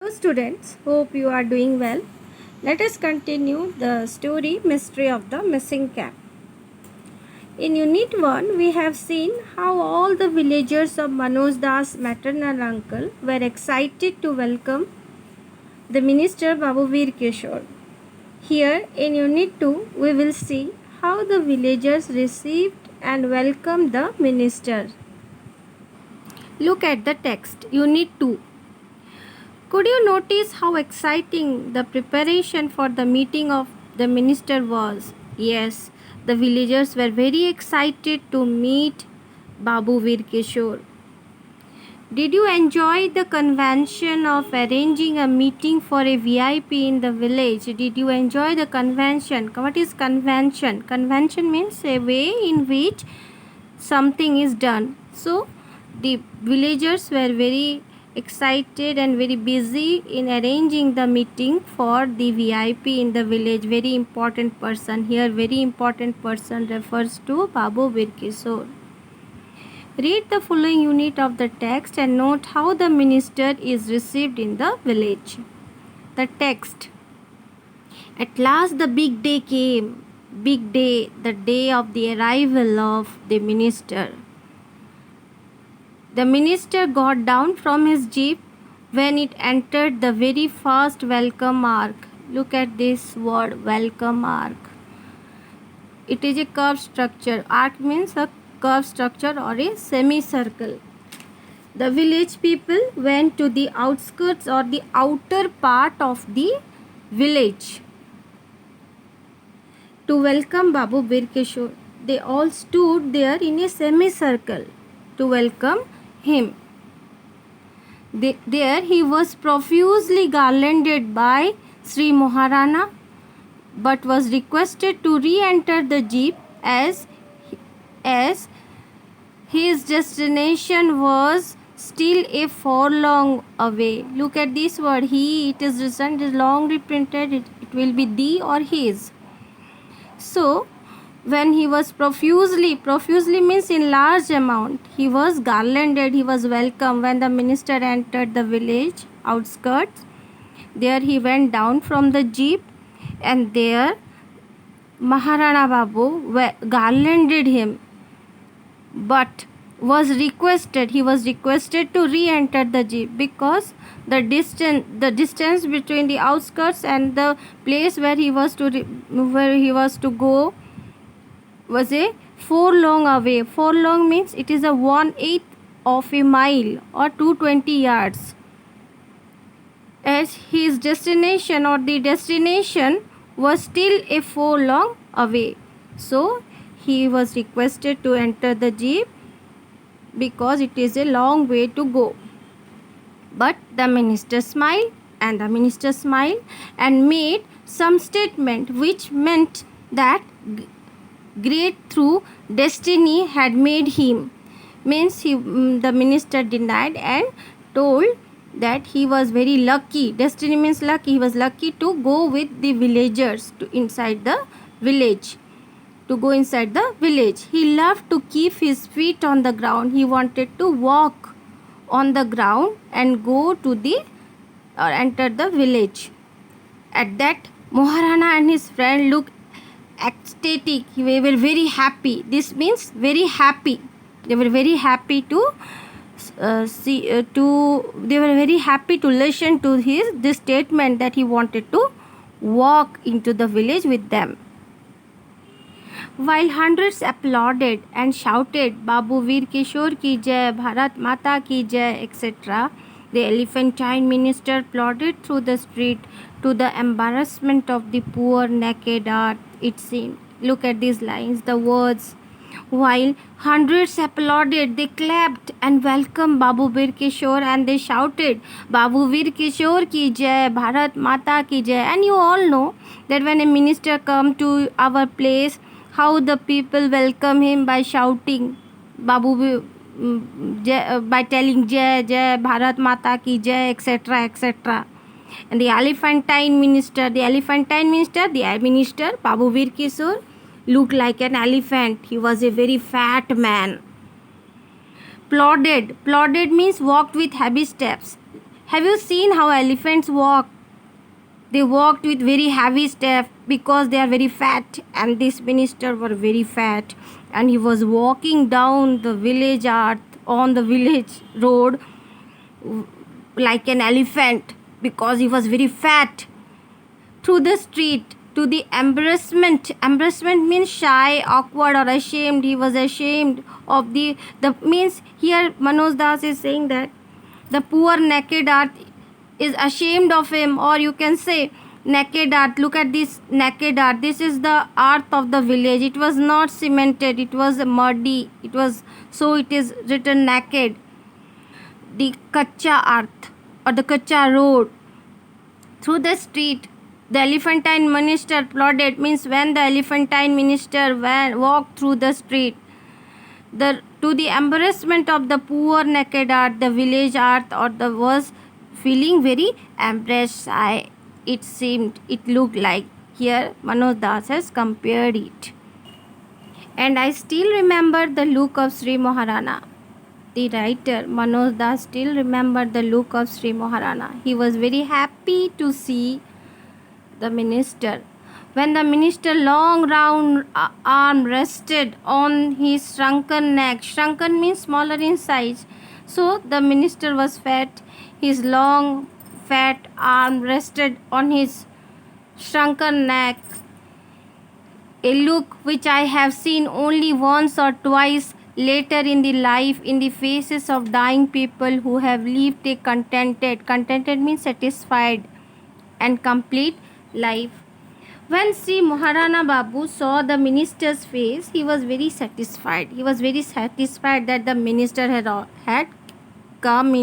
Hello students, hope you are doing well. Let us continue the story Mystery of the Missing Cap. In Unit 1, we have seen how all the villagers of Manoj Das' maternal uncle were excited to welcome the minister Babu Veer Kishore. Here in Unit 2, we will see how the villagers received and welcomed the minister. Look at the text, Unit 2. Could you notice how exciting the preparation for the meeting of the minister was? Yes, the villagers were very excited to meet Babu Veer Kishore. Did you enjoy the convention of arranging a meeting for a VIP in the village? Did you enjoy the convention? What is convention? Convention means a way in which something is done. So, the villagers were very excited and very busy in arranging the meeting for the VIP in the village. Very important person. Here, very important person refers to Babu Veer Kishore. Read the following unit of the text and note how the minister is received in the village. The text. At last the big day came. Big day, the day of the arrival of the minister. The minister got down from his jeep when it entered the very first welcome arc. Look at this word, welcome arc. It is a curved structure. Arc means a curved structure or a semicircle. The village people went to the outskirts or the outer part of the village to welcome Babu Veer Kishore. They all stood there in a semicircle to welcome him. There he was profusely garlanded by Sri Maharana, but was requested to re-enter the jeep as his destination was still a furlong away. Look at this word, he, it is written, it is long reprinted, it will be the or his. So, when he was profusely means in large amount, he was garlanded, he was welcome when the minister entered the village outskirts. There he went down from the jeep and there Maharana Babu garlanded him, but he was requested to re-enter the jeep because the distance between the outskirts and the place where he was to go was a furlong away. Furlong means it is a 1/8 of a mile or 220 yards. As his destination or the destination was still a furlong away. So he was requested to enter the jeep because it is a long way to go. But the minister smiled and made some statement which meant that great through destiny had made him. Means the minister denied and told that he was very lucky. Destiny means lucky. He was lucky to go with the villagers to inside the village. He loved to keep his feet on the ground. He wanted to walk on the ground and go to the or enter the village. At that, Maharana and his friend looked ecstatic. They were very happy. This means very happy. They were very happy to they were very happy to listen to this statement that he wanted to walk into the village with them. While hundreds applauded and shouted Babu Veer Kishore ki jai, Bharat Mata ki jai, etc., the elephantine minister plodded through the street to the embarrassment of the poor naked earth, it seemed. Look at these lines, the words. While hundreds applauded, they clapped and welcomed Babu Veer Kishore and they shouted, Babu Veer Kishore ki jai, Bharat Mata ki jai. And you all know that when a minister comes to our place, how the people welcome him by shouting, by telling Jai, Jai, Bharat Mata ki Jai, etc., etc. And the elephantine minister, Babu Veer Kishore, looked like an elephant. He was a very fat man. Plodded means walked with heavy steps. Have you seen how elephants walk? They walked with very heavy step because they are very fat, and this minister were very fat, and he was walking down the village earth on the village road like an elephant because he was very fat through the street to the embarrassment. Embarrassment means shy, awkward, or ashamed. He was ashamed of the means here Manoj Das is saying that the poor naked earth is ashamed of him, or you can say naked earth. Look at this naked earth. This is the earth of the village. It was not cemented, it was muddy. It was, so it is written naked. The kacha earth or the kacha road through the street. The elephantine minister plodded, means when the elephantine minister walked through the street, to the embarrassment of the poor naked earth, the village earth or the was feeling very embarrassed. It seemed, it looked like. Here Manoj Das has compared it. And I still remember the look of Sri Maharana. The writer Manoj Das still remembered the look of Sri Maharana. He was very happy to see the minister. When the minister long round arm rested on his shrunken neck. Shrunken means smaller in size. So the minister was fat. His long fat arm rested on his shrunken neck. A look which I have seen only once or twice later in the life in the faces of dying people who have lived a contented means satisfied and complete life. When Sri Maharana Babu saw the minister's face, he was very satisfied. He was very satisfied that the minister had come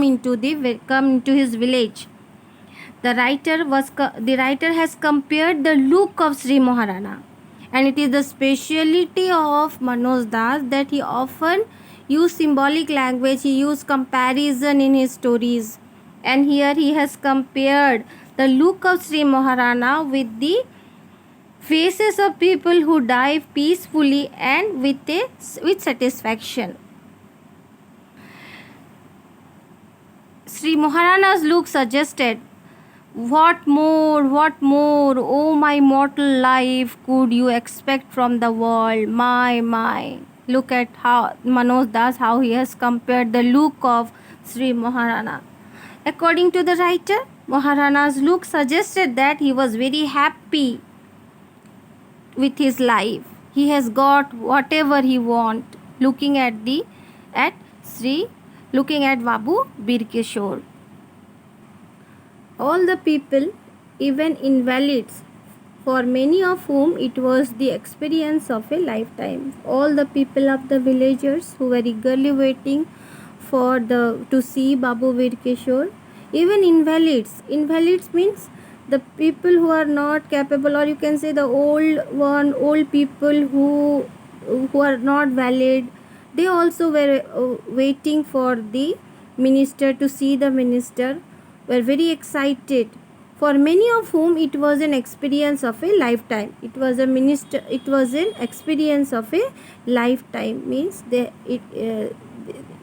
into his village. The writer has compared the look of Sri Maharana, and it is the speciality of Manoj Das that he often use symbolic language. He used comparison in his stories, and here he has compared the look of Sri Maharana with the faces of people who die peacefully and with satisfaction. Sri Maharana's look suggested, what more, oh my mortal life could you expect from the world? My. Look at how Manoj Das, how he has compared the look of Sri Maharana. According to the writer, Maharana's look suggested that he was very happy with his life. He has got whatever he want. Looking at Babu Bir Kishore. All the people, even invalids, for many of whom it was the experience of a lifetime. All the people of the villagers who were eagerly waiting to see Babu Bir Kishore, even invalids. Invalids means the people who are not capable, or you can say the old people who are not valid. They also were waiting for the minister, to see the minister, were very excited. For many of whom it was an experience of a lifetime. It was an experience of a lifetime, means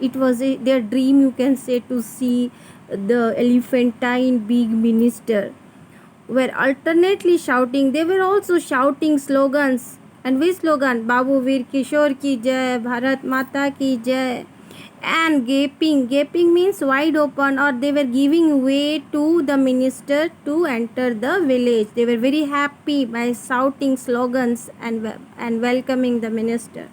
it was their dream, you can say, to see the elephantine big minister. Were alternately shouting. They were also shouting slogans. And which slogan? Babu Bir Kishore ki jai, Bharat Mata ki jai. And gaping means wide open, or they were giving way to the minister to enter the village. They were very happy by shouting slogans and welcoming the minister.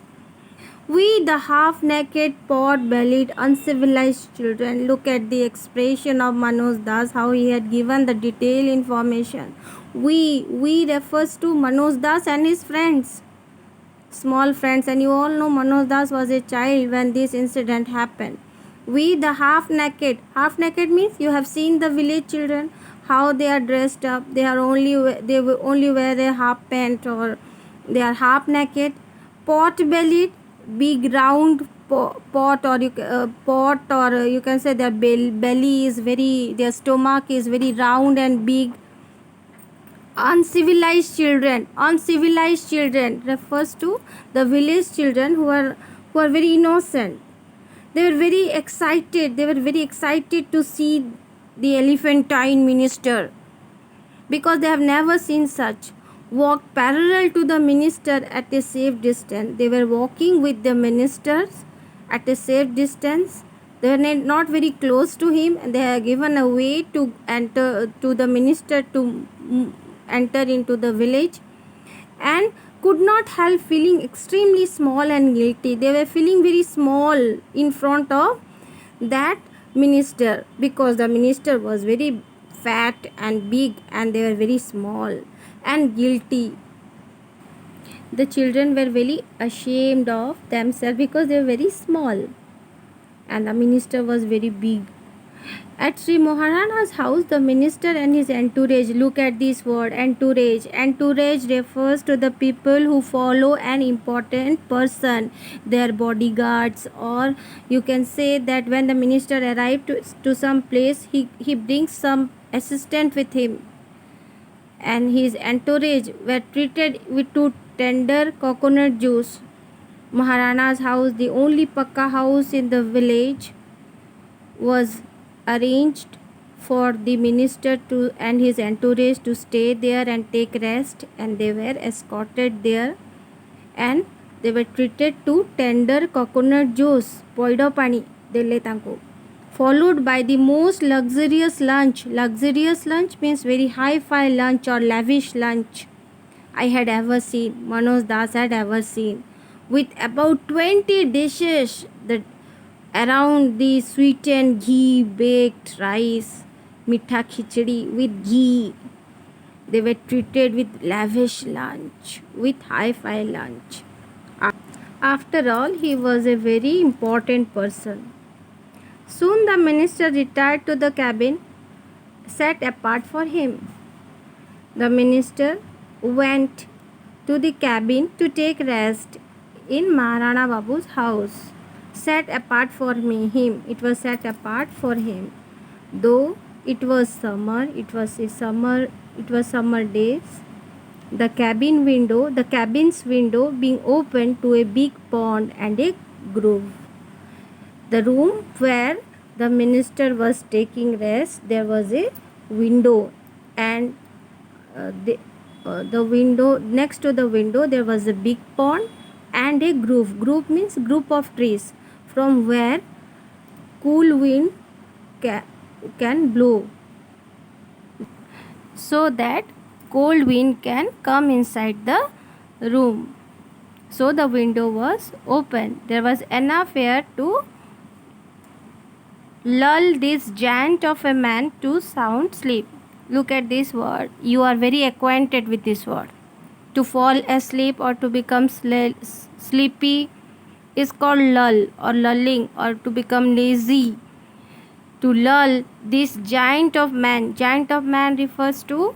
We, the half-naked, pot-bellied, uncivilized children. Look at the expression of Manoj Das, how he had given the detailed information. We refers to Manoj Das and his friends, small friends, and you all know Manoj Das was a child when this incident happened. We, the half-naked means you have seen the village children, how they are dressed up. They only wear a half pant, or they are half naked. Pot-bellied, big round pot, or you can say their belly is their stomach is very round and big. Uncivilized children refers to the village children who are very innocent. They were very excited. They were very excited to see the elephantine minister because they have never seen such. Walked parallel to the minister at a safe distance. They were walking with the ministers at a safe distance. They were not very close to him, and they have given a way to enter to the minister to enter into the village, and could not help feeling extremely small and guilty. They were feeling very small in front of that minister because the minister was very fat and big, and they were very small and guilty. The children were very ashamed of themselves because they were very small and the minister was very big. At Sri Maharana's house, the minister and his entourage, look at this word, entourage. Entourage refers to the people who follow an important person, their bodyguards, or you can say that when the minister arrived to some place, he brings some assistant with him. And his entourage were treated with to tender coconut juice. Maharana's house, the only pakka house in the village, was arranged for the minister to and his entourage to stay there and take rest, and they were escorted there and they were treated to tender coconut juice, poido pani dele tanku, followed by the most luxurious lunch. Luxurious lunch means very high-fi lunch or lavish lunch I had ever seen, Manoj Das had ever seen, with about 20 dishes that around the sweetened ghee baked rice, mitha khichdi with ghee. They were treated with lavish lunch, with high-fi lunch. After all, he was a very important person. Soon the minister retired to the cabin set apart for him. The minister went to the cabin to take rest in Maharana Babu's house. Set apart for him. It was set apart for him. Though it was summer, it was summer days. The cabin's window being open to a big pond and a grove. The room where the minister was taking rest, there was a window, and the window, next to the window, there was a big pond and a grove. Grove means group of trees from where cool wind can blow, so that cold wind can come inside the room. So the window was open. There was enough air to lull this giant of a man to sound sleep. Look at this word. You are very acquainted with this word. To fall asleep or to become sleepy is called lull or lulling, or to become lazy. To lull this giant of man. Giant of man refers to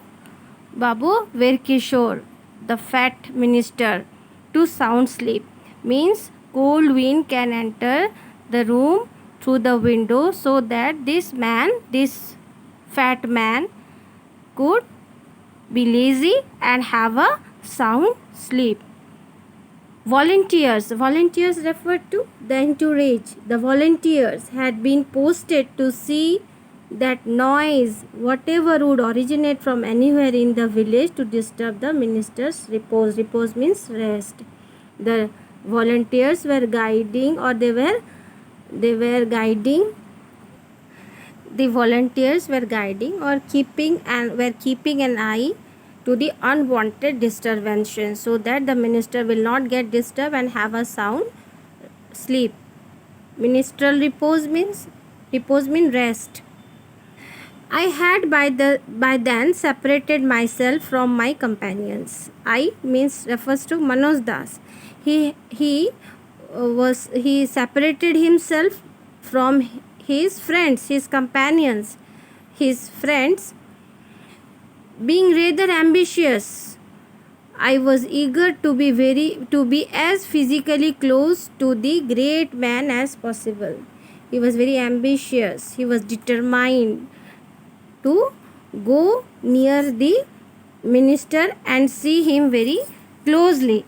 Babu Virkishore, the fat minister. To sound sleep means cold wind can enter the room through the window, so that this fat man, could be lazy and have a sound sleep. Volunteers refer to the entourage. The volunteers had been posted to see that noise, whatever would originate from anywhere in the village, to disturb the minister's repose. Repose means rest. The volunteers were guiding, or they were guiding. The volunteers were guiding or keeping an eye to the unwanted disturbance, so that the minister will not get disturbed and have a sound sleep. Ministerial repose means rest. I had by then separated myself from my companions. I means refers to Manoj Das. He separated himself from his friends, his companions, his friends. Being rather ambitious, I was eager to be as physically close to the great man as possible. He was very ambitious. He was determined to go near the minister and see him very closely.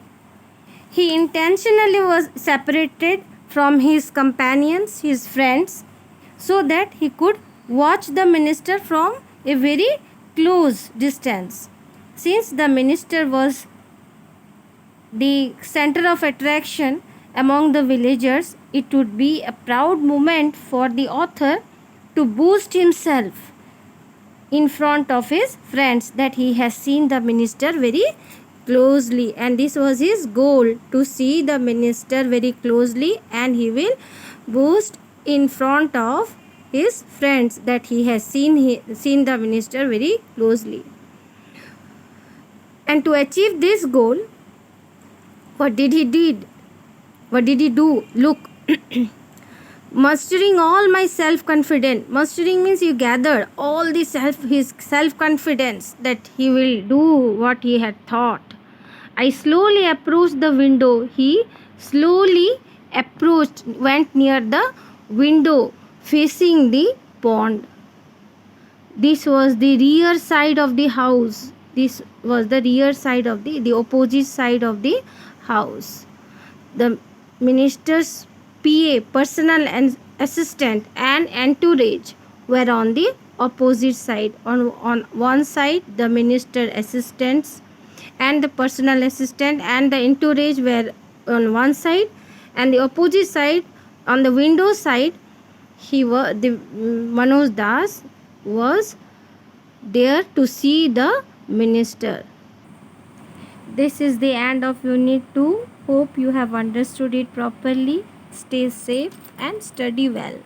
He intentionally was separated from his companions, his friends, so that he could watch the minister from a very close distance. Since the minister was the center of attraction among the villagers, it would be a proud moment for the author to boast himself in front of his friends that he has seen the minister very closely, and this was his goal, to see the minister very closely, and he will boast in front of his friends that he has seen the minister very closely. And to achieve this goal, what did he do? Look, mustering all my self-confidence. Mustering means you gathered all the his self-confidence that he will do what he had thought. I slowly approached the window. He slowly went near the window facing the pond. This was the rear side of the house. This was the rear side of the opposite side of the house. The minister's PA, personal and assistant, and entourage were on the opposite side. On one side, the minister assistants and the personal assistant and the entourage were on one side, and the opposite side, on the window side, Manoj Das was there to see the minister. This is the end of Unit 2. Hope you have understood it properly. Stay safe and study well.